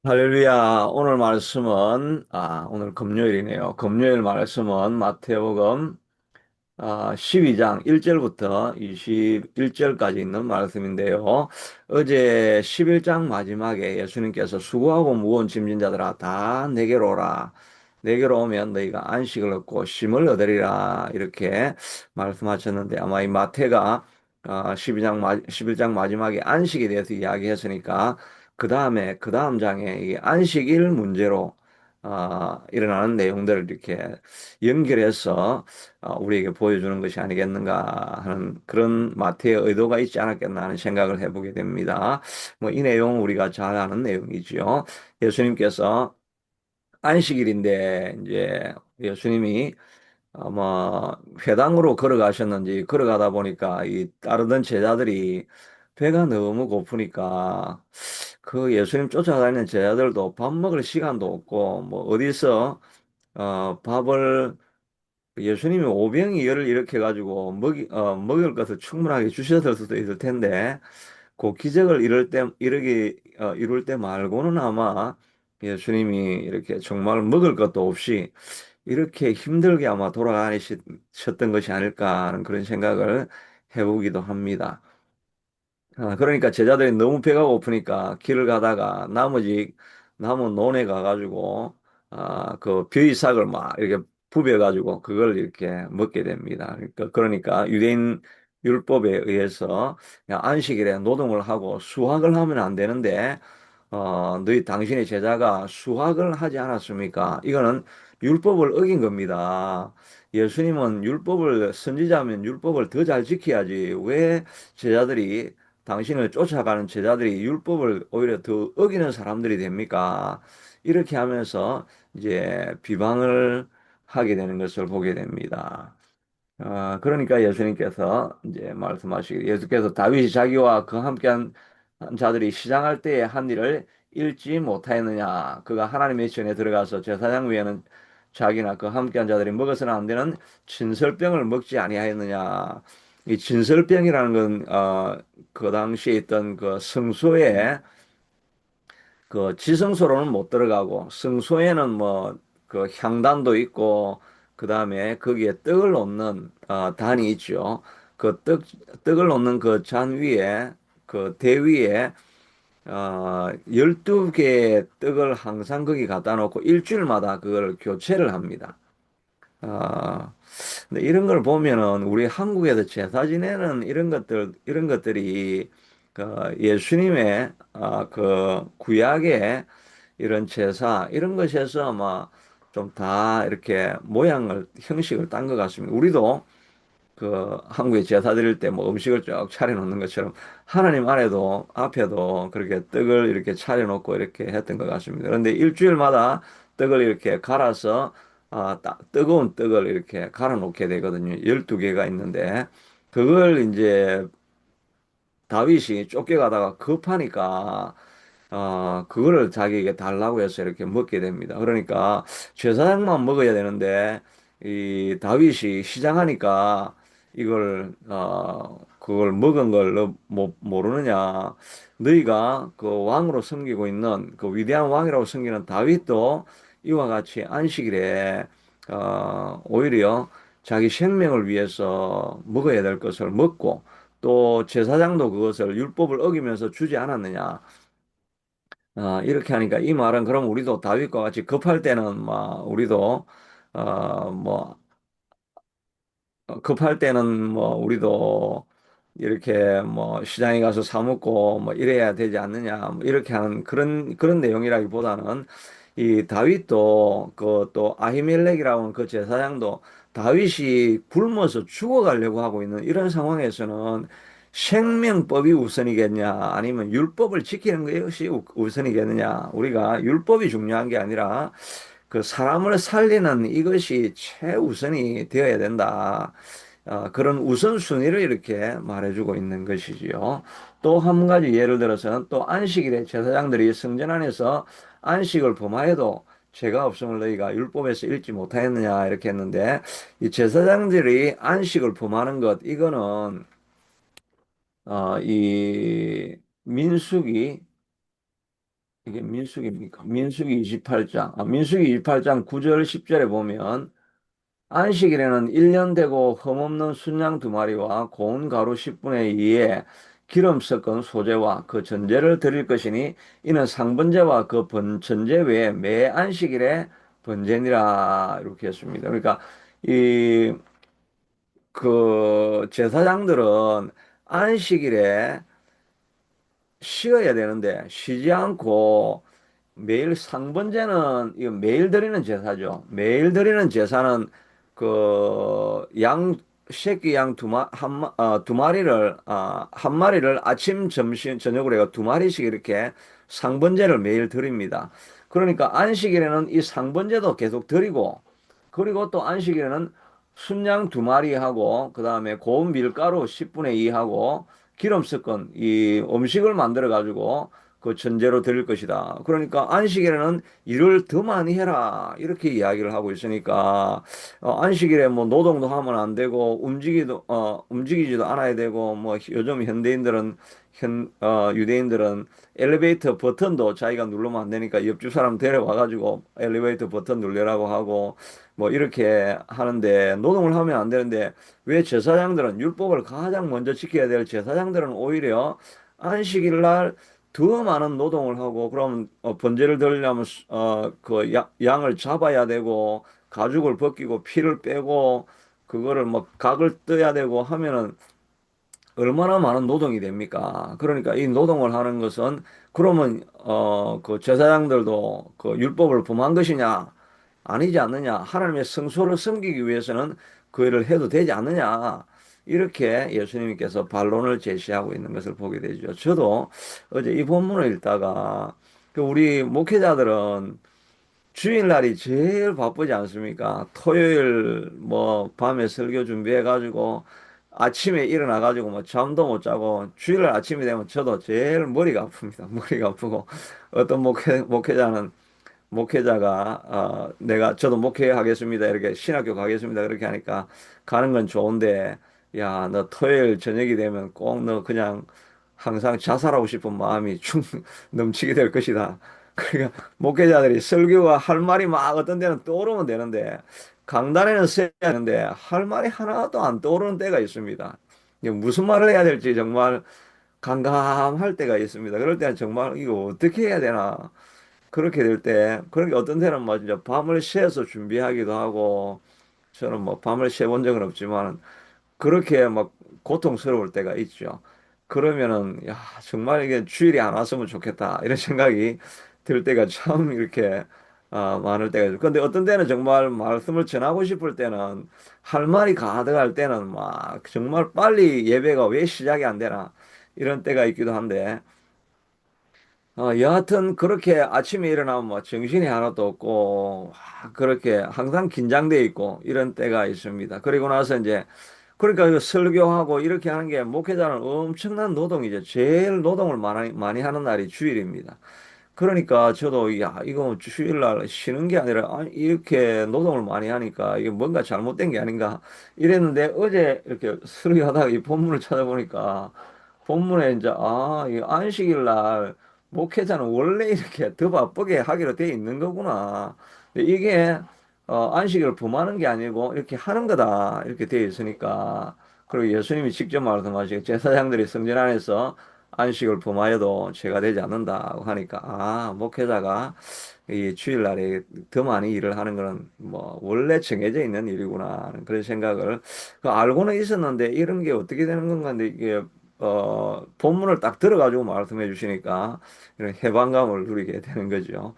할렐루야. 오늘 말씀은, 오늘 금요일이네요. 금요일 말씀은 마태복음 12장 1절부터 21절까지 있는 말씀인데요. 어제 11장 마지막에 예수님께서 수고하고 무거운 짐진 자들아 다 내게로 오라. 내게로 오면 너희가 안식을 얻고 쉼을 얻으리라. 이렇게 말씀하셨는데 아마 이 마태가 11장 마지막에 안식에 대해서 이야기했으니까 그 다음 장에 이 안식일 문제로 일어나는 내용들을 이렇게 연결해서 우리에게 보여주는 것이 아니겠는가 하는 그런 마태의 의도가 있지 않았겠나 하는 생각을 해보게 됩니다. 뭐 이 내용은 우리가 잘 아는 내용이지요. 예수님께서 안식일인데 이제 예수님이 아마 회당으로 걸어가셨는지 걸어가다 보니까 이 따르던 제자들이 배가 너무 고프니까 그 예수님 쫓아다니는 제자들도 밥 먹을 시간도 없고 뭐 어디서 밥을 예수님이 오병이어를 일으켜 가지고 먹을 것을 충분하게 주셨을 수도 있을 텐데 그 기적을 이룰 때 말고는 아마 예수님이 이렇게 정말 먹을 것도 없이 이렇게 힘들게 아마 돌아가셨던 것이 아닐까 하는 그런 생각을 해보기도 합니다. 그러니까 제자들이 너무 배가 고프니까 길을 가다가 남은 논에 가가지고, 그 벼이삭을 막 이렇게 부벼가지고 그걸 이렇게 먹게 됩니다. 그러니까 유대인 율법에 의해서 야, 안식일에 노동을 하고 수확을 하면 안 되는데, 당신의 제자가 수학을 하지 않았습니까? 이거는 율법을 어긴 겁니다. 예수님은 선지자면 율법을 더 잘 지켜야지. 왜 제자들이, 당신을 쫓아가는 제자들이 율법을 오히려 더 어기는 사람들이 됩니까? 이렇게 하면서 이제 비방을 하게 되는 것을 보게 됩니다. 그러니까 예수님께서 이제 말씀하시기, 예수께서 다윗이 자기와 그 함께한 자들이 시장할 때에 한 일을 읽지 못하였느냐? 그가 하나님의 전에 들어가서 제사장 위에는 자기나 그 함께한 자들이 먹어서는 안 되는 진설병을 먹지 아니하였느냐? 이 진설병이라는 건, 그 당시에 있던 그 성소에 그 지성소로는 못 들어가고 성소에는 뭐 그 향단도 있고 그다음에 거기에 떡을 놓는 단이 있죠. 떡을 놓는 그 잔 위에 그 대 위에 12개의 떡을 항상 거기 갖다 놓고 일주일마다 그걸 교체를 합니다. 아, 근데 이런 걸 보면은 우리 한국에서 제사 지내는 이런 것들이 그 예수님의 그 구약의 이런 제사 이런 것에서 아마 좀 다 이렇게 형식을 딴 것 같습니다. 우리도 그 한국에 제사 드릴 때 뭐 음식을 쭉 차려놓는 것처럼 하나님 앞에도 그렇게 떡을 이렇게 차려놓고 이렇게 했던 것 같습니다. 그런데 일주일마다 떡을 이렇게 갈아서 뜨거운 떡을 이렇게 갈아 놓게 되거든요. 12개가 있는데 그걸 이제 다윗이 쫓겨가다가 급하니까 그거를 자기에게 달라고 해서 이렇게 먹게 됩니다. 그러니까 제사장만 먹어야 되는데, 이 다윗이 시장하니까 그걸 먹은 걸 너 모르느냐. 너희가 그 왕으로 섬기고 있는 그 위대한 왕이라고 섬기는 다윗도 이와 같이 안식일에, 오히려 자기 생명을 위해서 먹어야 될 것을 먹고, 또 제사장도 그것을 율법을 어기면서 주지 않았느냐. 이렇게 하니까 이 말은 그럼 우리도 다윗과 같이 급할 때는 막 우리도 뭐 급할 때는 뭐 우리도 이렇게 뭐 시장에 가서 사 먹고 뭐 이래야 되지 않느냐 뭐 이렇게 하는 그런 내용이라기보다는 이 다윗도 그 또 아히멜렉이라고 하는 그 제사장도 다윗이 굶어서 죽어가려고 하고 있는 이런 상황에서는 생명법이 우선이겠냐 아니면 율법을 지키는 것이 우선이겠느냐 우리가 율법이 중요한 게 아니라 그 사람을 살리는 이것이 최우선이 되어야 된다. 그런 우선순위를 이렇게 말해주고 있는 것이지요. 또 한 가지 예를 들어서는 또 안식일에 제사장들이 성전 안에서 안식을 범하여도 죄가 없음을 너희가 율법에서 읽지 못하였느냐 이렇게 했는데 이 제사장들이 안식을 범하는 것 이거는 이 민수기 이게 민수기입니까? 민수기 28장. 민수기 28장 9절 10절에 보면 안식일에는 1년 되고 흠없는 순양 두 마리와 고운 가루 10분의 2에 기름 섞은 소재와 그 전제를 드릴 것이니 이는 상번제와 그 전제 외에 매 안식일에 번제니라 이렇게 했습니다. 그러니까 이 그 제사장들은 안식일에 쉬어야 되는데 쉬지 않고 매일 상번제는 이거 매일 드리는 제사죠. 매일 드리는 제사는 그 양 새끼 양 두 마리를 한 마리를 아침 점심 저녁으로 해가 두 마리씩 이렇게 상번제를 매일 드립니다. 그러니까 안식일에는 이 상번제도 계속 드리고 그리고 또 안식일에는 순양 두 마리 하고 그다음에 고운 밀가루 10분의 2 하고 기름 섞은 이 음식을 만들어 가지고 그 전제로 드릴 것이다. 그러니까 안식일에는 일을 더 많이 해라. 이렇게 이야기를 하고 있으니까 안식일에 뭐 노동도 하면 안 되고 움직이지도 않아야 되고 뭐 요즘 현대인들은 유대인들은 엘리베이터 버튼도 자기가 누르면 안 되니까 옆집 사람 데려와 가지고 엘리베이터 버튼 누르라고 하고 뭐 이렇게 하는데 노동을 하면 안 되는데 왜 제사장들은 율법을 가장 먼저 지켜야 될 제사장들은 오히려 안식일 날 더 많은 노동을 하고 그러면 번제를 드리려면 그 양을 잡아야 되고 가죽을 벗기고 피를 빼고 그거를 뭐 각을 떠야 되고 하면은 얼마나 많은 노동이 됩니까? 그러니까 이 노동을 하는 것은 그러면 그 제사장들도 그 율법을 범한 것이냐? 아니지 않느냐? 하나님의 성소를 섬기기 위해서는 그 일을 해도 되지 않느냐? 이렇게 예수님께서 반론을 제시하고 있는 것을 보게 되죠. 저도 어제 이 본문을 읽다가 그 우리 목회자들은 주일날이 제일 바쁘지 않습니까? 토요일 뭐 밤에 설교 준비해가지고 아침에 일어나가지고 뭐 잠도 못 자고 주일날 아침이 되면 저도 제일 머리가 아픕니다. 머리가 아프고 어떤 목회자는 목회자가 내가 저도 목회하겠습니다 이렇게 신학교 가겠습니다 그렇게 하니까 가는 건 좋은데 야 너 토요일 저녁이 되면 꼭 너 그냥 항상 자살하고 싶은 마음이 충 넘치게 될 것이다. 그러니까 목회자들이 설교가 할 말이 막 어떤 데는 떠오르면 되는데 강단에는 써야 하는데 할 말이 하나도 안 떠오르는 때가 있습니다. 이게 무슨 말을 해야 될지 정말 깜깜할 때가 있습니다. 그럴 때는 정말 이거 어떻게 해야 되나 그렇게 될 때, 그렇게 어떤 데는 뭐 진짜 밤을 새서 준비하기도 하고, 저는 뭐 밤을 새본 적은 없지만, 그렇게 막 고통스러울 때가 있죠. 그러면은, 야, 정말 이게 주일이 안 왔으면 좋겠다. 이런 생각이 들 때가 참 이렇게, 많을 때가 있죠. 근데 어떤 때는 정말 말씀을 전하고 싶을 때는, 할 말이 가득할 때는 막 정말 빨리 예배가 왜 시작이 안 되나. 이런 때가 있기도 한데, 여하튼 그렇게 아침에 일어나면 뭐 정신이 하나도 없고 그렇게 항상 긴장돼 있고 이런 때가 있습니다. 그리고 나서 이제 그러니까 그 설교하고 이렇게 하는 게 목회자는 엄청난 노동이죠. 제일 노동을 많이 하는 날이 주일입니다. 그러니까 저도 야 이거 주일날 쉬는 게 아니라 이렇게 노동을 많이 하니까 이게 뭔가 잘못된 게 아닌가 이랬는데 어제 이렇게 설교하다가 이 본문을 찾아보니까 본문에 이제 이 안식일 날 목회자는 원래 이렇게 더 바쁘게 하기로 돼 있는 거구나. 근데 이게 안식일을 범하는 게 아니고 이렇게 하는 거다 이렇게 돼 있으니까 그리고 예수님이 직접 말씀하시고 제사장들이 성전 안에서 안식을 범하여도 죄가 되지 않는다고 하니까 목회자가 이 주일날에 더 많이 일을 하는 거는 뭐 원래 정해져 있는 일이구나 하는 그런 생각을 알고는 있었는데 이런 게 어떻게 되는 건가 근데 이게 본문을 딱 들어가지고 말씀해 주시니까 이런 해방감을 누리게 되는 거죠.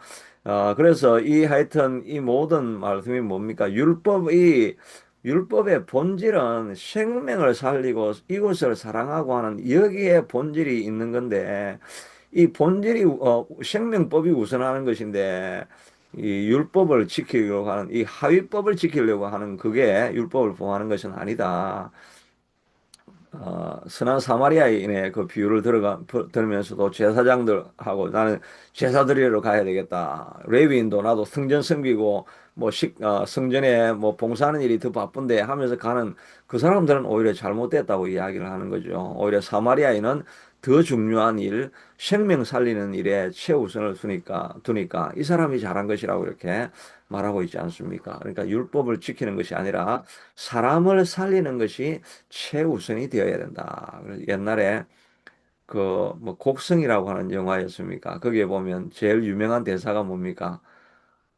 그래서 이 하여튼 이 모든 말씀이 뭡니까? 율법의 본질은 생명을 살리고 이웃을 사랑하고 하는 여기에 본질이 있는 건데 이 본질이 생명법이 우선하는 것인데 이 율법을 지키려고 하는 이 하위법을 지키려고 하는 그게 율법을 범하는 것은 아니다. 선한 사마리아인의 그 비유를 들으면서도 제사장들하고 나는 제사 드리러 가야 되겠다. 레위인도 나도 성전 섬기고 성전에 뭐 봉사하는 일이 더 바쁜데 하면서 가는 그 사람들은 오히려 잘못됐다고 이야기를 하는 거죠. 오히려 사마리아인은 더 중요한 일, 생명 살리는 일에 최우선을 두니까 이 사람이 잘한 것이라고 이렇게 말하고 있지 않습니까? 그러니까 율법을 지키는 것이 아니라 사람을 살리는 것이 최우선이 되어야 된다. 그래서 옛날에 그 뭐 곡성이라고 하는 영화였습니까? 거기에 보면 제일 유명한 대사가 뭡니까?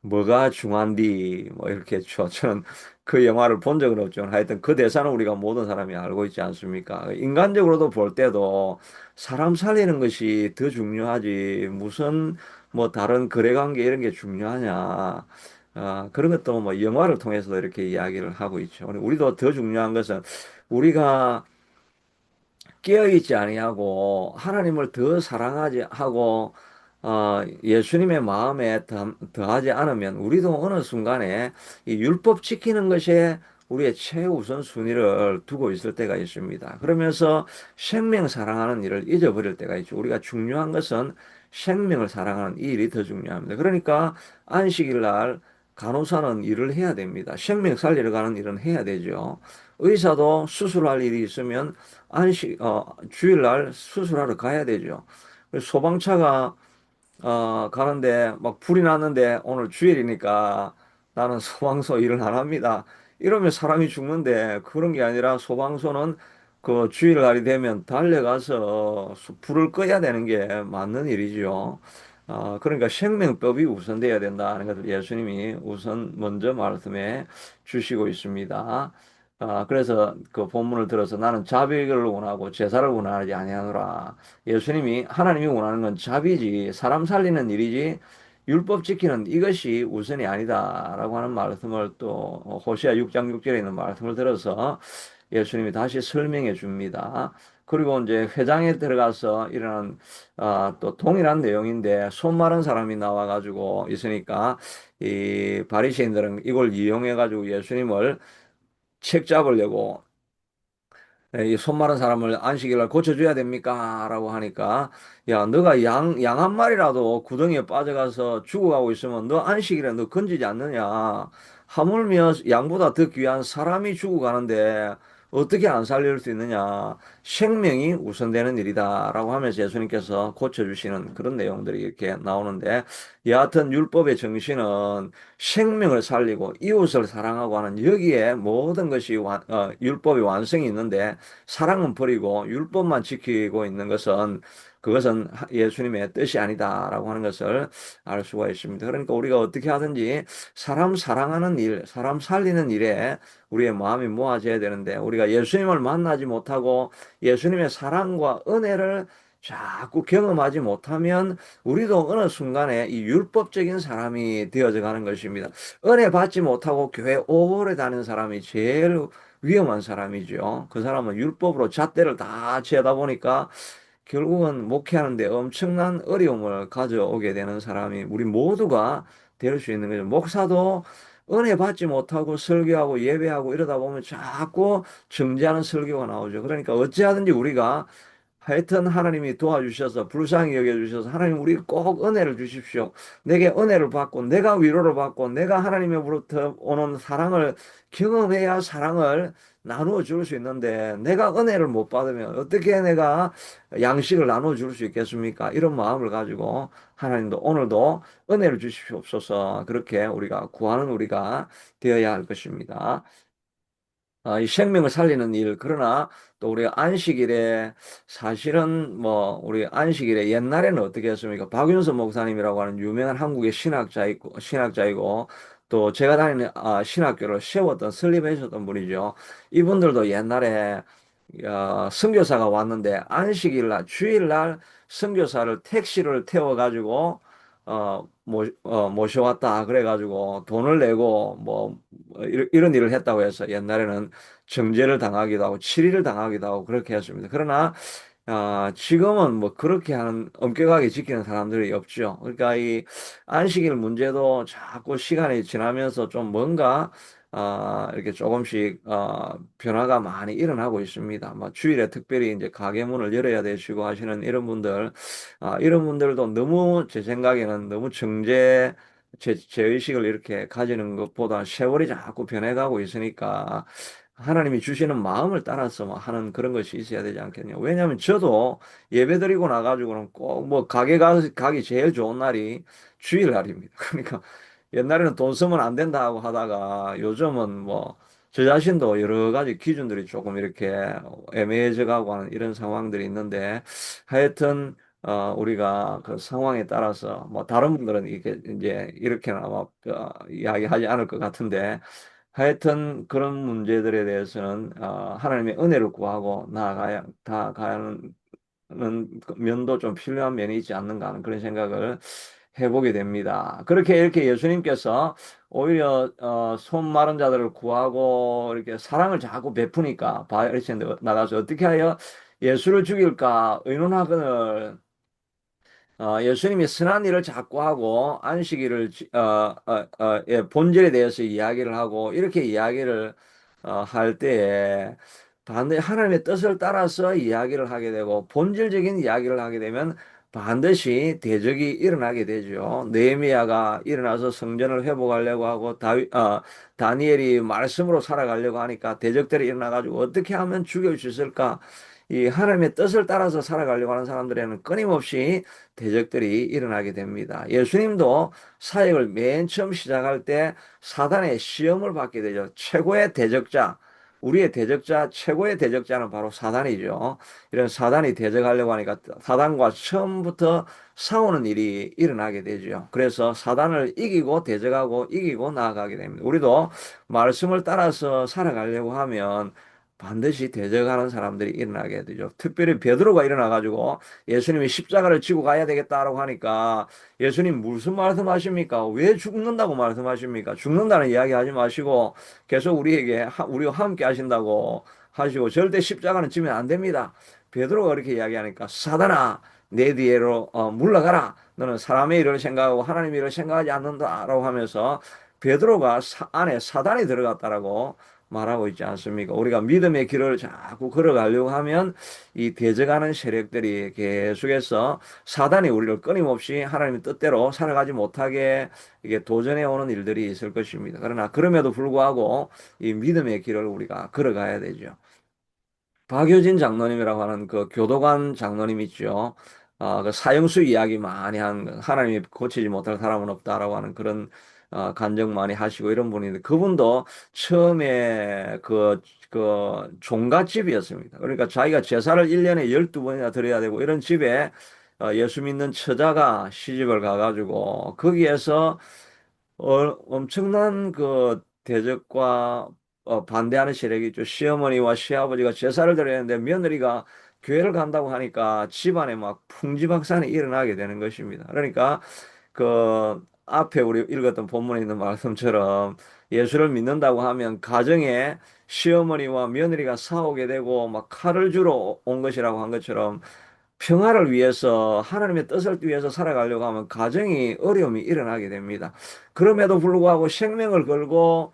뭐가 중한디 뭐 이렇게 죠. 저는 그 영화를 본 적은 없지만 하여튼 그 대사는 우리가 모든 사람이 알고 있지 않습니까? 인간적으로도 볼 때도 사람 살리는 것이 더 중요하지 무슨 뭐 다른 거래관계 이런 게 중요하냐. 그런 것도 뭐 영화를 통해서 이렇게 이야기를 하고 있죠. 우리도 더 중요한 것은 우리가 깨어있지 아니하고 하나님을 더 사랑하지 하고 예수님의 마음에 더하지 않으면 우리도 어느 순간에 이 율법 지키는 것에 우리의 최우선 순위를 두고 있을 때가 있습니다. 그러면서 생명 사랑하는 일을 잊어버릴 때가 있죠. 우리가 중요한 것은 생명을 사랑하는 이 일이 더 중요합니다. 그러니까 안식일 날 간호사는 일을 해야 됩니다. 생명 살리러 가는 일은 해야 되죠. 의사도 수술할 일이 있으면 주일날 수술하러 가야 되죠. 그래서 소방차가 가는데 막 불이 났는데 오늘 주일이니까 나는 소방서 일을 안 합니다. 이러면 사람이 죽는데 그런 게 아니라 소방서는 그 주일날이 되면 달려가서 불을 꺼야 되는 게 맞는 일이죠. 그러니까 생명법이 우선돼야 된다는 것을 예수님이 우선 먼저 말씀해 주시고 있습니다. 그래서 그 본문을 들어서 나는 자비를 원하고 제사를 원하지 아니하노라. 예수님이 하나님이 원하는 건 자비지 사람 살리는 일이지 율법 지키는 이것이 우선이 아니다라고 하는 말씀을 또 호시아 6장 6절에 있는 말씀을 들어서 예수님이 다시 설명해 줍니다. 그리고 이제 회당에 들어가서 일어난 또 동일한 내용인데 손 마른 사람이 나와 가지고 있으니까 이 바리새인들은 이걸 이용해 가지고 예수님을 책 잡으려고 이 손 마른 사람을 안식일날 고쳐줘야 됩니까? 라고 하니까, 야, 너가 양 한 마리라도 구덩이에 빠져가서 죽어가고 있으면 너 안식일에 너 건지지 않느냐? 하물며 양보다 더 귀한 사람이 죽어가는데 어떻게 안 살릴 수 있느냐? 생명이 우선되는 일이다. 라고 하면서 예수님께서 고쳐주시는 그런 내용들이 이렇게 나오는데, 여하튼 율법의 정신은 생명을 살리고 이웃을 사랑하고 하는 여기에 모든 것이 율법의 완성이 있는데 사랑은 버리고 율법만 지키고 있는 것은 그것은 예수님의 뜻이 아니다라고 하는 것을 알 수가 있습니다. 그러니까 우리가 어떻게 하든지 사람 사랑하는 일, 사람 살리는 일에 우리의 마음이 모아져야 되는데 우리가 예수님을 만나지 못하고 예수님의 사랑과 은혜를 자꾸 경험하지 못하면 우리도 어느 순간에 이 율법적인 사람이 되어져 가는 것입니다. 은혜 받지 못하고 교회 오래 다니는 사람이 제일 위험한 사람이죠. 그 사람은 율법으로 잣대를 다 채다 보니까 결국은 목회하는데 엄청난 어려움을 가져오게 되는 사람이 우리 모두가 될 수 있는 거죠. 목사도 은혜 받지 못하고 설교하고 예배하고 이러다 보면 자꾸 정죄하는 설교가 나오죠. 그러니까 어찌하든지 우리가 하여튼 하나님이 도와주셔서 불쌍히 여겨주셔서 하나님 우리 꼭 은혜를 주십시오. 내게 은혜를 받고 내가 위로를 받고 내가 하나님으로부터 오는 사랑을 경험해야 사랑을 나누어 줄 수 있는데 내가 은혜를 못 받으면 어떻게 내가 양식을 나누어 줄 수 있겠습니까? 이런 마음을 가지고 하나님도 오늘도 은혜를 주십시옵소서 그렇게 우리가 구하는 우리가 되어야 할 것입니다. 이 생명을 살리는 일, 그러나 또 우리 안식일에 사실은 뭐 우리 안식일에 옛날에는 어떻게 했습니까? 박윤서 목사님이라고 하는 유명한 한국의 신학자이고 또 제가 다니는 신학교를 세웠던 설립하셨던 분이죠. 이분들도 옛날에 선교사가 왔는데 안식일 날 주일 날 선교사를 택시를 태워 가지고 모셔왔다 그래가지고 돈을 내고 뭐 이런 일을 했다고 해서 옛날에는 정죄를 당하기도 하고 치리를 당하기도 하고 그렇게 했습니다. 그러나 지금은 뭐 그렇게 하는 엄격하게 지키는 사람들이 없죠. 그러니까 이 안식일 문제도 자꾸 시간이 지나면서 좀 뭔가 이렇게 조금씩 변화가 많이 일어나고 있습니다. 뭐 주일에 특별히 이제 가게 문을 열어야 되시고 하시는 이런 분들도 너무 제 생각에는 너무 죄의식을 이렇게 가지는 것보다 세월이 자꾸 변해가고 있으니까 하나님이 주시는 마음을 따라서 뭐 하는 그런 것이 있어야 되지 않겠냐. 왜냐하면 저도 예배 드리고 나가지고는 꼭 뭐 가기 제일 좋은 날이 주일날입니다. 그러니까 옛날에는 돈 쓰면 안 된다 하고 하다가 요즘은 뭐 저 자신도 여러 가지 기준들이 조금 이렇게 애매해져 가고 하는 이런 상황들이 있는데 하여튼 우리가 그 상황에 따라서 뭐 다른 분들은 이게 이제 이렇게는 아마 이야기하지 않을 것 같은데 하여튼 그런 문제들에 대해서는 하나님의 은혜를 구하고 다 가는 면도 좀 필요한 면이 있지 않는가 하는 그런 생각을 해보게 됩니다. 그렇게 이렇게 예수님께서 오히려 손 마른 자들을 구하고 이렇게 사랑을 자꾸 베푸니까 바리새인 나가서 어떻게 하여 예수를 죽일까 의논하거늘 예수님이 선한 일을 자꾸 하고 안식일을 예, 본질에 대해서 이야기를 하고 이렇게 이야기를 할 때에 반드시 하나님의 뜻을 따라서 이야기를 하게 되고 본질적인 이야기를 하게 되면 반드시 대적이 일어나게 되죠. 느헤미야가 일어나서 성전을 회복하려고 하고 다니엘이 말씀으로 살아가려고 하니까 대적들이 일어나가지고 어떻게 하면 죽일 수 있을까? 이 하나님의 뜻을 따라서 살아가려고 하는 사람들에는 끊임없이 대적들이 일어나게 됩니다. 예수님도 사역을 맨 처음 시작할 때 사단의 시험을 받게 되죠. 최고의 대적자, 우리의 대적자, 최고의 대적자는 바로 사단이죠. 이런 사단이 대적하려고 하니까 사단과 처음부터 싸우는 일이 일어나게 되죠. 그래서 사단을 이기고 대적하고 이기고 나아가게 됩니다. 우리도 말씀을 따라서 살아가려고 하면 반드시 대적하는 사람들이 일어나게 되죠. 특별히 베드로가 일어나가지고 예수님이 십자가를 지고 가야 되겠다라고 하니까 예수님 무슨 말씀하십니까? 왜 죽는다고 말씀하십니까? 죽는다는 이야기 하지 마시고 계속 우리와 함께 하신다고 하시고 절대 십자가는 지면 안 됩니다. 베드로가 그렇게 이야기하니까 사단아 내 뒤로 물러가라. 너는 사람의 일을 생각하고 하나님의 일을 생각하지 않는다라고 하면서 베드로가 안에 사단이 들어갔다라고 말하고 있지 않습니까? 우리가 믿음의 길을 자꾸 걸어가려고 하면 이 대적하는 세력들이 계속해서 사단이 우리를 끊임없이 하나님의 뜻대로 살아가지 못하게 이게 도전해 오는 일들이 있을 것입니다. 그러나 그럼에도 불구하고 이 믿음의 길을 우리가 걸어가야 되죠. 박효진 장로님이라고 하는 그 교도관 장로님 있죠. 그 사형수 이야기 많이 한 하나님이 고치지 못할 사람은 없다라고 하는 그런 간증 많이 하시고 이런 분인데 그분도 처음에 그 종갓집이었습니다. 그러니까 자기가 제사를 1년에 12번이나 드려야 되고 이런 집에 예수 믿는 처자가 시집을 가가지고 거기에서 엄청난 그 대적과 반대하는 세력이 있죠. 시어머니와 시아버지가 제사를 드려야 하는데 며느리가 교회를 간다고 하니까 집안에 막 풍지박산이 일어나게 되는 것입니다. 그러니까 그 앞에 우리 읽었던 본문에 있는 말씀처럼 예수를 믿는다고 하면 가정에 시어머니와 며느리가 싸우게 되고 막 칼을 주러 온 것이라고 한 것처럼 평화를 위해서 하나님의 뜻을 위해서 살아가려고 하면 가정이 어려움이 일어나게 됩니다. 그럼에도 불구하고 생명을 걸고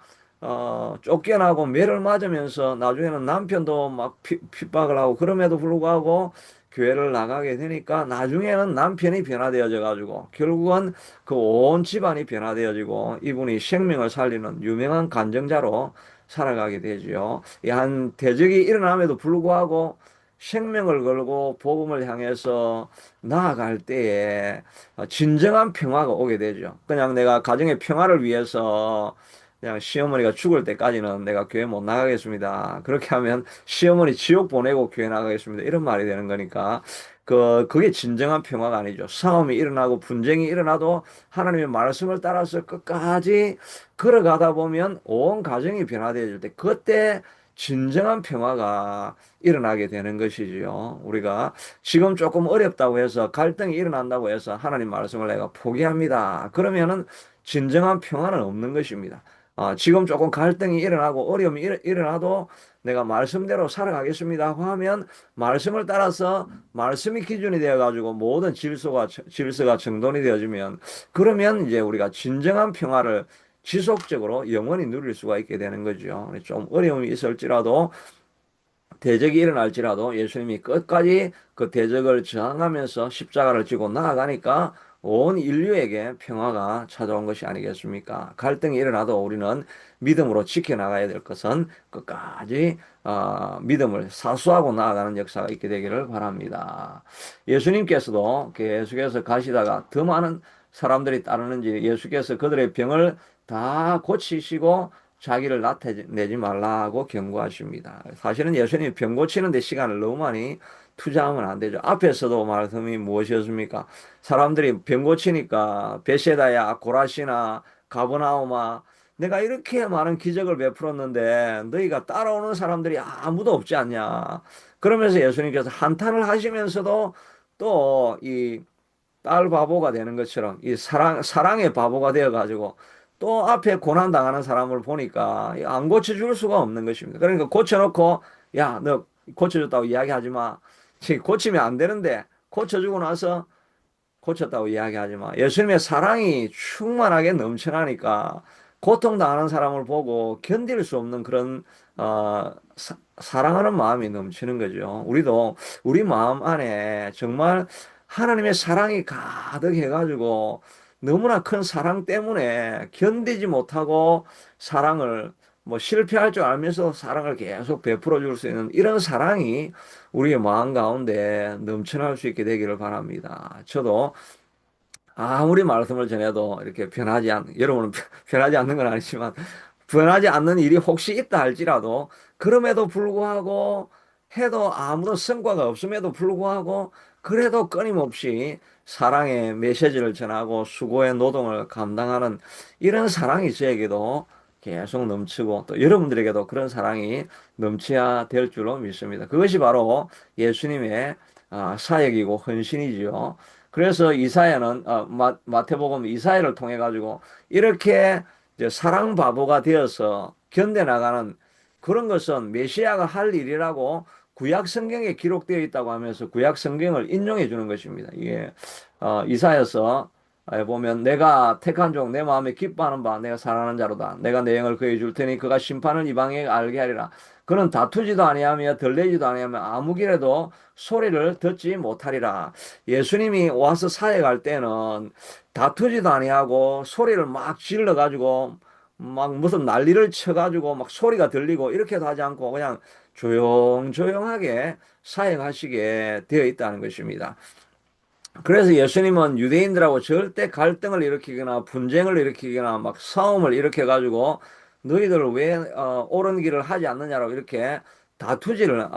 쫓겨나고 매를 맞으면서 나중에는 남편도 막 핍박을 하고 그럼에도 불구하고 교회를 나가게 되니까 나중에는 남편이 변화되어져 가지고 결국은 그 온 집안이 변화되어지고 이분이 생명을 살리는 유명한 간증자로 살아가게 되지요. 한 대적이 일어남에도 불구하고 생명을 걸고 복음을 향해서 나아갈 때에 진정한 평화가 오게 되죠. 그냥 내가 가정의 평화를 위해서 그냥 시어머니가 죽을 때까지는 내가 교회 못 나가겠습니다. 그렇게 하면 시어머니 지옥 보내고 교회 나가겠습니다. 이런 말이 되는 거니까 그게 진정한 평화가 아니죠. 싸움이 일어나고 분쟁이 일어나도 하나님의 말씀을 따라서 끝까지 걸어가다 보면 온 가정이 변화되어질 때 그때 진정한 평화가 일어나게 되는 것이지요. 우리가 지금 조금 어렵다고 해서 갈등이 일어난다고 해서 하나님 말씀을 내가 포기합니다. 그러면은 진정한 평화는 없는 것입니다. 지금 조금 갈등이 일어나고 어려움이 일어나도 내가 말씀대로 살아가겠습니다 하면 말씀을 따라서 말씀이 기준이 되어 가지고 모든 질서가 정돈이 되어지면 그러면 이제 우리가 진정한 평화를 지속적으로 영원히 누릴 수가 있게 되는 거죠. 좀 어려움이 있을지라도 대적이 일어날지라도 예수님이 끝까지 그 대적을 저항하면서 십자가를 지고 나아가니까 온 인류에게 평화가 찾아온 것이 아니겠습니까? 갈등이 일어나도 우리는 믿음으로 지켜나가야 될 것은 끝까지 믿음을 사수하고 나아가는 역사가 있게 되기를 바랍니다. 예수님께서도 계속해서 가시다가 더 많은 사람들이 따르는지 예수께서 그들의 병을 다 고치시고 자기를 나타내지 말라고 경고하십니다. 사실은 예수님이 병 고치는 데 시간을 너무 많이 투자하면 안 되죠. 앞에서도 말씀이 무엇이었습니까? 사람들이 병 고치니까 베세다야, 고라시나, 가버나움아, 내가 이렇게 많은 기적을 베풀었는데 너희가 따라오는 사람들이 아무도 없지 않냐. 그러면서 예수님께서 한탄을 하시면서도 또 이 딸 바보가 되는 것처럼 이 사랑의 바보가 되어 가지고 또 앞에 고난 당하는 사람을 보니까 안 고쳐줄 수가 없는 것입니다. 그러니까 고쳐놓고 야, 너 고쳐줬다고 이야기하지 마. 고치면 안 되는데 고쳐주고 나서 고쳤다고 이야기하지 마. 예수님의 사랑이 충만하게 넘쳐나니까 고통당하는 사람을 보고 견딜 수 없는 그런 사랑하는 마음이 넘치는 거죠. 우리도 우리 마음 안에 정말 하나님의 사랑이 가득해가지고 너무나 큰 사랑 때문에 견디지 못하고 사랑을 뭐 실패할 줄 알면서 사랑을 계속 베풀어 줄 수 있는 이런 사랑이 우리의 마음 가운데 넘쳐날 수 있게 되기를 바랍니다. 저도 아무리 말씀을 전해도 이렇게 여러분은 변하지 않는 건 아니지만, 변하지 않는 일이 혹시 있다 할지라도, 그럼에도 불구하고, 해도 아무런 성과가 없음에도 불구하고, 그래도 끊임없이 사랑의 메시지를 전하고 수고의 노동을 감당하는 이런 사랑이 저에게도 계속 넘치고, 또 여러분들에게도 그런 사랑이 넘쳐야 될 줄로 믿습니다. 그것이 바로 예수님의 사역이고 헌신이지요. 그래서 이사야는 마태복음 이사야를 통해 가지고 이렇게 이제 사랑 바보가 되어서 견뎌나가는 그런 것은 메시아가 할 일이라고 구약 성경에 기록되어 있다고 하면서 구약 성경을 인용해 주는 것입니다. 이게 이사야서 보면 내가 택한 종 내 마음에 기뻐하는 바 내가 사랑하는 자로다. 내가 내 영을 그에게 줄 테니 그가 심판을 이방에 알게 하리라. 그는 다투지도 아니하며 들레지도 아니하며 아무 길에도 소리를 듣지 못하리라. 예수님이 와서 사역할 때는 다투지도 아니하고 소리를 막 질러 가지고 막 무슨 난리를 쳐 가지고 막 소리가 들리고 이렇게도 하지 않고 그냥 조용조용하게 사역하시게 되어 있다는 것입니다. 그래서 예수님은 유대인들하고 절대 갈등을 일으키거나 분쟁을 일으키거나 막 싸움을 일으켜 가지고 너희들 왜 옳은 길을 하지 않느냐고 이렇게 다투지를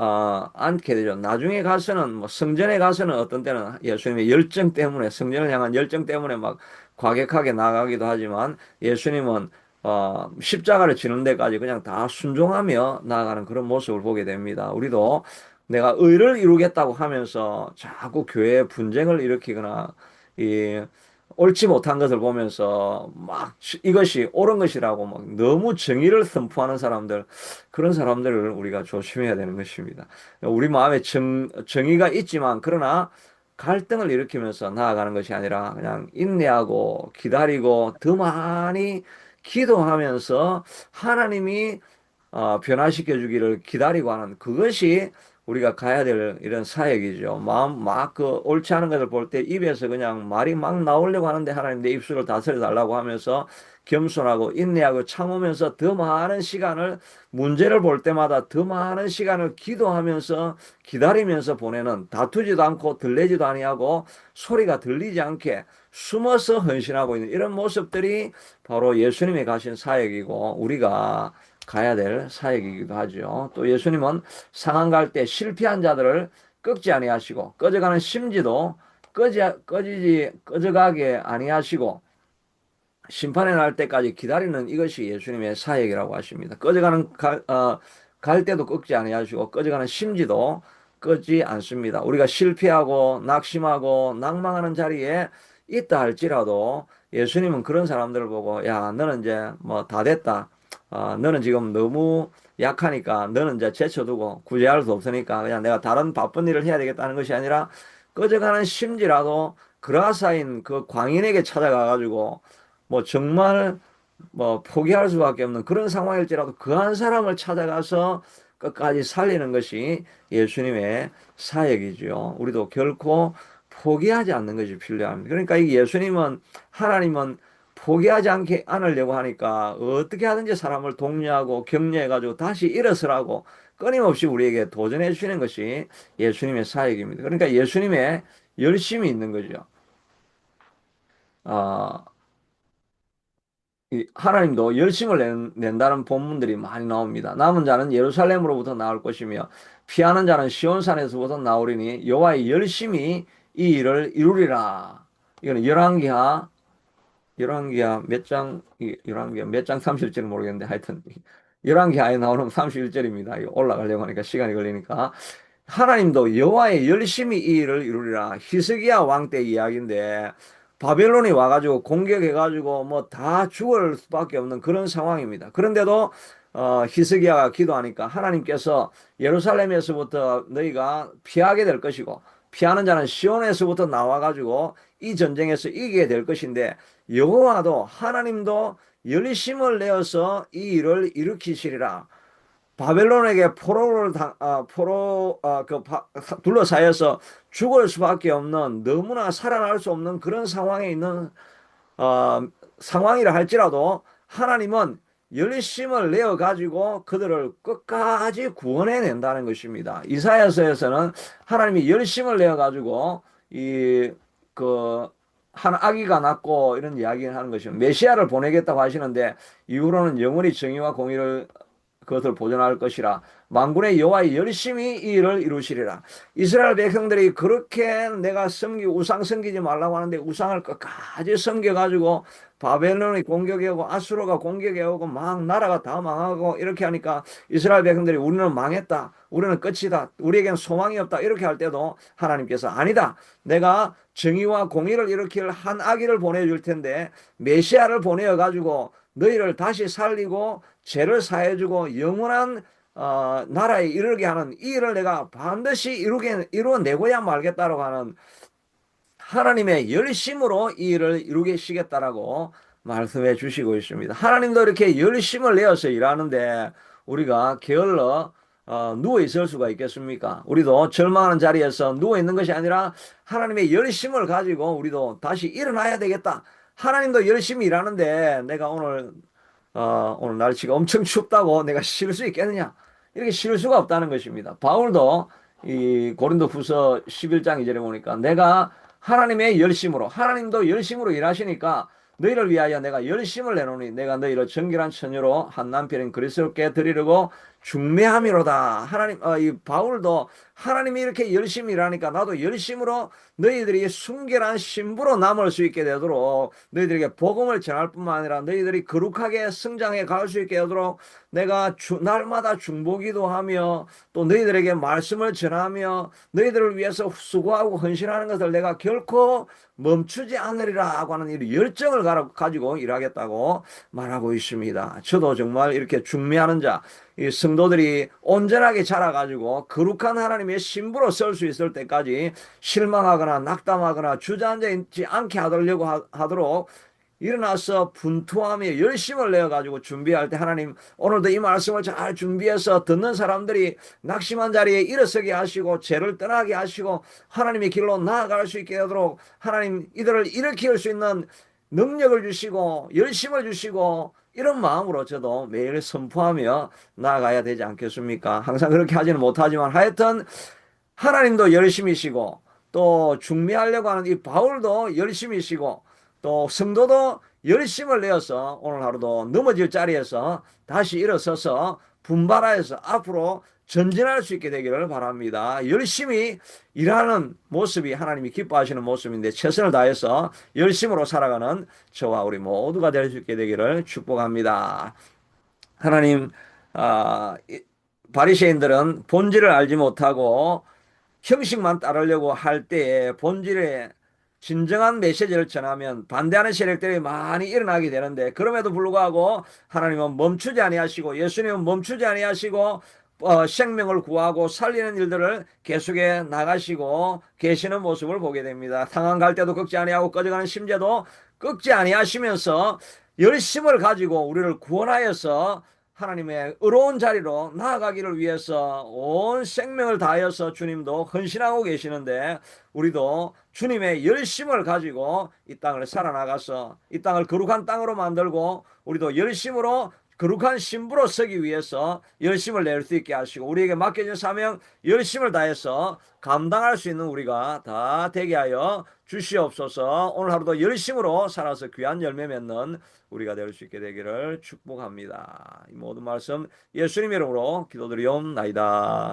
않게 되죠. 나중에 가서는 뭐 성전에 가서는 어떤 때는 예수님의 열정 때문에 성전을 향한 열정 때문에 막 과격하게 나가기도 하지만 예수님은 십자가를 지는 데까지 그냥 다 순종하며 나아가는 그런 모습을 보게 됩니다. 우리도 내가 의를 이루겠다고 하면서 자꾸 교회에 분쟁을 일으키거나 이 옳지 못한 것을 보면서 막 이것이 옳은 것이라고 막 너무 정의를 선포하는 사람들 그런 사람들을 우리가 조심해야 되는 것입니다. 우리 마음에 정의가 있지만 그러나 갈등을 일으키면서 나아가는 것이 아니라 그냥 인내하고 기다리고 더 많이 기도하면서 하나님이 변화시켜 주기를 기다리고 하는 그것이 우리가 가야 될 이런 사역이죠. 마음 막 그 옳지 않은 것을 볼 때 입에서 그냥 말이 막 나오려고 하는데 하나님 내 입술을 다스려 달라고 하면서 겸손하고 인내하고 참으면서 더 많은 시간을 문제를 볼 때마다 더 많은 시간을 기도하면서 기다리면서 보내는 다투지도 않고 들리지도 아니하고 소리가 들리지 않게 숨어서 헌신하고 있는 이런 모습들이 바로 예수님이 가신 사역이고 우리가 가야 될 사역이기도 하죠. 또 예수님은 상한 갈 때 실패한 자들을 꺾지 아니하시고 꺼져가는 심지도 꺼져가게 아니하시고 심판의 날 때까지 기다리는 이것이 예수님의 사역이라고 하십니다. 갈 때도 꺾지 아니하시고 꺼져가는 심지도 끄지 않습니다. 우리가 실패하고 낙심하고 낭망하는 자리에 있다 할지라도 예수님은 그런 사람들을 보고 야 너는 이제 뭐 다 됐다. 너는 지금 너무 약하니까 너는 이제 제쳐두고 구제할 수 없으니까 그냥 내가 다른 바쁜 일을 해야 되겠다는 것이 아니라 꺼져가는 심지라도 그라사인 그 광인에게 찾아가 가지고 뭐 정말 뭐 포기할 수밖에 없는 그런 상황일지라도 그 한 사람을 찾아가서 끝까지 살리는 것이 예수님의 사역이지요. 우리도 결코 포기하지 않는 것이 필요합니다. 그러니까 이 예수님은 하나님은 포기하지 않게 않으려고 하니까 어떻게 하든지 사람을 독려하고 격려해가지고 다시 일어서라고 끊임없이 우리에게 도전해 주시는 것이 예수님의 사역입니다. 그러니까 예수님의 열심이 있는 거죠. 아, 하나님도 열심을 낸다는 본문들이 많이 나옵니다. 남은 자는 예루살렘으로부터 나올 것이며 피하는 자는 시온산에서부터 나오리니 여호와의 열심이 이 일을 이루리라. 이거는 열왕기하 몇 장, 열왕기하 몇 장 30절은 모르겠는데 하여튼 열왕기하에 나오는 31절입니다. 이거 올라가려고 하니까 시간이 걸리니까. 하나님도 여호와의 열심히 이 일을 이루리라. 히스기야 왕 때 이야기인데 바벨론이 와가지고 공격해가지고 뭐 다 죽을 수밖에 없는 그런 상황입니다. 그런데도 히스기야가 기도하니까 하나님께서 예루살렘에서부터 너희가 피하게 될 것이고 피하는 자는 시온에서부터 나와가지고 이 전쟁에서 이기게 될 것인데 여호와도 하나님도 열심을 내어서 이 일을 일으키시리라. 바벨론에게 둘러싸여서 죽을 수밖에 없는 너무나 살아날 수 없는 그런 상황에 있는 어, 상황이라 할지라도 하나님은 열심을 내어 가지고 그들을 끝까지 구원해 낸다는 것입니다. 이사야서에서는 하나님이 열심을 내어 가지고 이 그 한 아기가 낳고 이런 이야기를 하는 것이죠. 메시아를 보내겠다고 하시는데 이후로는 영원히 정의와 공의를 그것을 보존할 것이라 만군의 여호와의 열심히 이 일을 이루시리라. 이스라엘 백성들이 그렇게 내가 우상 섬기지 말라고 하는데 우상을 끝까지 섬겨가지고 바벨론이 공격해오고 아수르가 공격해오고 막 나라가 다 망하고 이렇게 하니까 이스라엘 백성들이 우리는 망했다, 우리는 끝이다, 우리에겐 소망이 없다 이렇게 할 때도 하나님께서 아니다, 내가 정의와 공의를 일으킬 한 아기를 보내줄 텐데 메시아를 보내어가지고 너희를 다시 살리고 죄를 사해주고 영원한 나라에 이르게 하는 이 일을 내가 반드시 이루어내고야 말겠다라고 하는 하나님의 열심으로 이 일을 이루시겠다라고 말씀해 주시고 있습니다. 하나님도 이렇게 열심을 내어서 일하는데 우리가 게을러 누워 있을 수가 있겠습니까? 우리도 절망하는 자리에서 누워 있는 것이 아니라 하나님의 열심을 가지고 우리도 다시 일어나야 되겠다. 하나님도 열심히 일하는데 내가 오늘 날씨가 엄청 춥다고 내가 쉴 수 있겠느냐? 이렇게 쉴 수가 없다는 것입니다. 바울도 이 고린도 후서 11장 2절에 보니까 내가 하나님의 열심으로, 하나님도 열심으로 일하시니까 너희를 위하여 내가 열심을 내노니 내가 너희를 정결한 처녀로 한 남편인 그리스도께 드리려고 중매함이로다. 이 바울도 하나님이 이렇게 열심히 일하니까 나도 열심으로 너희들이 순결한 신부로 남을 수 있게 되도록 너희들에게 복음을 전할 뿐만 아니라 너희들이 거룩하게 성장해 갈 수 있게 되도록 내가 날마다 중보기도 하며 또 너희들에게 말씀을 전하며 너희들을 위해서 수고하고 헌신하는 것을 내가 결코 멈추지 않으리라고 하는 이 열정을 가지고 일하겠다고 말하고 있습니다. 저도 정말 이렇게 중매하는 자, 이 성도들이 온전하게 자라가지고 거룩한 하나님의 신부로 설 수 있을 때까지 실망하거나 낙담하거나 주저앉아 있지 않게 하도록 일어나서 분투하며 열심을 내어가지고 준비할 때 하나님 오늘도 이 말씀을 잘 준비해서 듣는 사람들이 낙심한 자리에 일어서게 하시고 죄를 떠나게 하시고 하나님의 길로 나아갈 수 있게 하도록 하나님 이들을 일으킬 수 있는 능력을 주시고 열심을 주시고 이런 마음으로 저도 매일 선포하며 나아가야 되지 않겠습니까? 항상 그렇게 하지는 못하지만 하여튼 하나님도 열심히시고 또 중매하려고 하는 이 바울도 열심히시고 또 성도도 열심을 내어서 오늘 하루도 넘어질 자리에서 다시 일어서서 분발하여서 앞으로 전진할 수 있게 되기를 바랍니다. 열심히 일하는 모습이 하나님이 기뻐하시는 모습인데 최선을 다해서 열심으로 살아가는 저와 우리 모두가 될 수 있게 되기를 축복합니다. 하나님, 아, 바리새인들은 본질을 알지 못하고 형식만 따르려고 할 때에 본질의 진정한 메시지를 전하면 반대하는 세력들이 많이 일어나게 되는데 그럼에도 불구하고 하나님은 멈추지 아니하시고 예수님은 멈추지 아니하시고 생명을 구하고 살리는 일들을 계속해 나가시고 계시는 모습을 보게 됩니다. 상한 갈 때도 꺾지 아니하고 꺼져가는 심재도 꺾지 아니하시면서 열심을 가지고 우리를 구원하여서 하나님의 의로운 자리로 나아가기를 위해서 온 생명을 다하여서 주님도 헌신하고 계시는데 우리도 주님의 열심을 가지고 이 땅을 살아나가서 이 땅을 거룩한 땅으로 만들고 우리도 열심으로 거룩한 신부로 서기 위해서 열심을 낼 수 있게 하시고 우리에게 맡겨진 사명 열심을 다해서 감당할 수 있는 우리가 다 되게 하여 주시옵소서. 오늘 하루도 열심으로 살아서 귀한 열매 맺는 우리가 될 수 있게 되기를 축복합니다. 이 모든 말씀 예수님 이름으로 기도드리옵나이다.